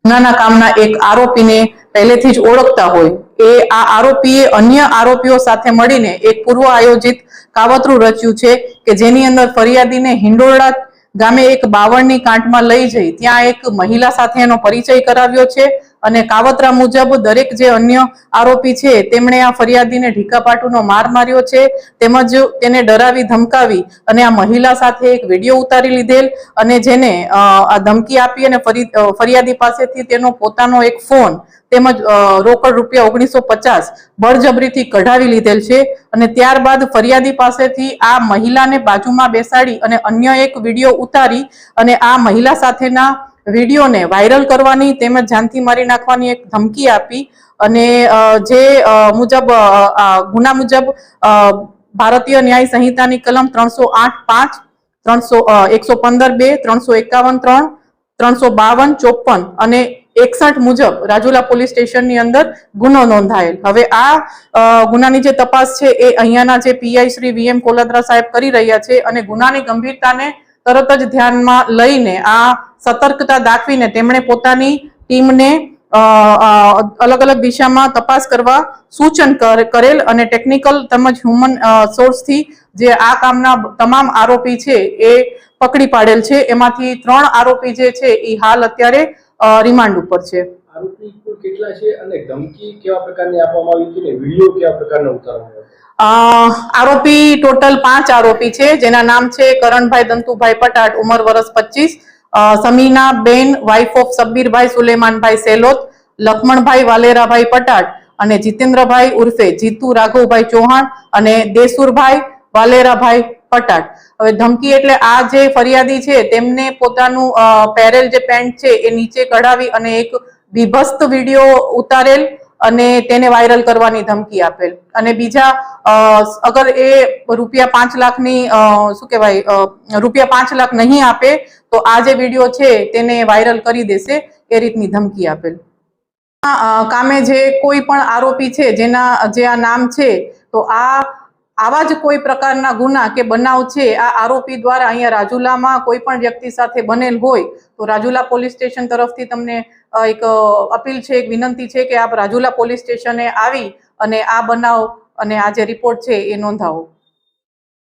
ગુનાના કામના એક આરોપીને પહેલેથી જ ઓળખતા હોય, એ આ આરોપીએ અન્ય આરોપીઓ સાથે મળીને એક પૂર્વ આયોજિત કાવતરું રચ્યું છે કે જેની અંદર ફરિયાદીને હિંડોળા ગામે એક બાવળની કાંટમાં લઈ જઈ ત્યાં એક મહિલા સાથે એનો પરિચય કરાવ્યો છે અને કાવતરા મુજબ દરેક જે અન્ય આરોપી છે તેમણે આ ફરિયાદીને ઢીકાપાટુનો માર માર્યો છે, તેમજ તેને ડરાવી ધમકાવી અને આ મહિલા સાથે એક વિડીયો ઉતારી લીધેલ અને જેને આ ધમકી આપી અને ફરિયાદી પાસેથી તેનો પોતાનો એક ફોન તેમજ રોકડ રૂપિયા 1950 બળજબરીથી કઢાવી લીધેલ છે અને ત્યારબાદ ફરિયાદી પાસેથી આ મહિલાને બાજુમાં બેસાડી અને અન્ય એક વિડીયો ઉતારી અને આ મહિલા સાથેના વિડીયોને વાયરલ કરવાની તેમજ જાનથી મારી નાખવાની એક ધમકી આપી અને જે મુજબ ગુના મુજબ ભારતીય ન્યાય સંહિતાની કલમ 308(5), 115(2), 351(3), 352, 54 અને 61 મુજબ રાજુલા પોલીસ સ્ટેશનની અંદર ગુનો નોંધાયેલ। હવે આ ગુનાની જે તપાસ છે એ અહીંયાના જે પીઆઈ શ્રી વીએમ કોલાદ્રા સાહેબ કરી રહ્યા છે અને ગુનાની ગંભીરતાને તરત જ ધ્યાનમાં લઈને આ સતર્કતા દાખવીને તેમણે પોતાની ટીમને અલગ અલગ દિશામાં તપાસ કરવા સૂચન કરેલ અને ટેકનિકલ તેમજ હ્યુમન સોર્સથી જે આ કામના તમામ આરોપી છે એ પકડી પાડેલ છે। એમાંથી 3 આરોપી જે છે એ હાલ અત્યારે રિમાન્ડ ઉપર છે। આરોપી કેટલા છે અને ધમકી કેવા પ્રકારની આપવામાં આવી છે ને વિડિયો કેવા પ્રકારનો ઉતારવામાં આવ્યો? આરોપી ટોટલ 5 આરોપી છે જેના નામ છે કરણભાઈ દંતુભાઈ પટાટ, ઉંમર વર્ષ 25, સમીના બેન વાઇફ ઓફ સબ્બીરભાઈ સુલેમાનભાઈ સેલોત, લક્ષ્મણભાઈ વાલેરાભાઈ પટાટ અને જીતેન્દ્રભાઈ ઉર્ફે જીતુ રાઘવભાઈ ચૌહાણ અને દેસુરભાઈ વાલેરાભાઈ પટાટ। હવે ધમકી એટલે આ જે ફરિયાદી છે તેમને પોતાનું પેરેલ જે પેન્ટ છે એ નીચે કઢાવી અને એક વિભસ્ત વિડીયો ઉતારેલ અને તેને વાયરલ કરવાની ધમકી આપેલ અને બીજા અગર એ રૂપિયા 5 લાખની શું કહેવાય રૂપિયા 5 લાખ નહીં આપે તો આ જે વિડીયો છે તેને વાયરલ કરી દેશે એ રીતની ધમકી આપેલ। કામે જે કોઈ પણ આરોપી છે જેના જે આ નામ છે તો આવા જ કોઈ પ્રકારના ગુના કે બનાવ છે આ આરોપી દ્વારા અહીંયા રાજુલામાં કોઈ પણ વ્યક્તિ સાથે બનેલ હોય તો રાજુલા પોલીસ સ્ટેશન તરફથી તમને એક અપીલ છે, એક વિનંતી છે કે આપ રાજુલા પોલીસ સ્ટેશને આવી અને આ બનાવ અને આ જે રિપોર્ટ છે એ નોંધાવો।